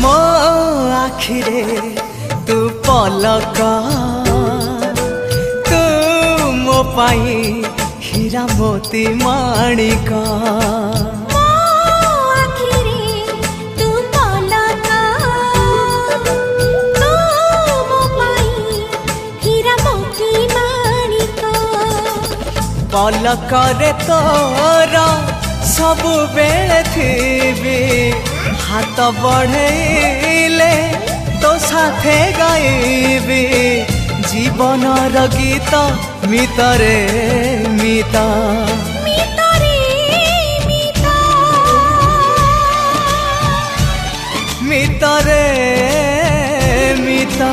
मो आखिरे तू पलक तू मो पाई हीरा मोती माणिक पलकरे तोर सबु बेले थी हाथ बढ़ेले तो साथे गाइबी जीवनर गीत मितरे मिता मितरे मिता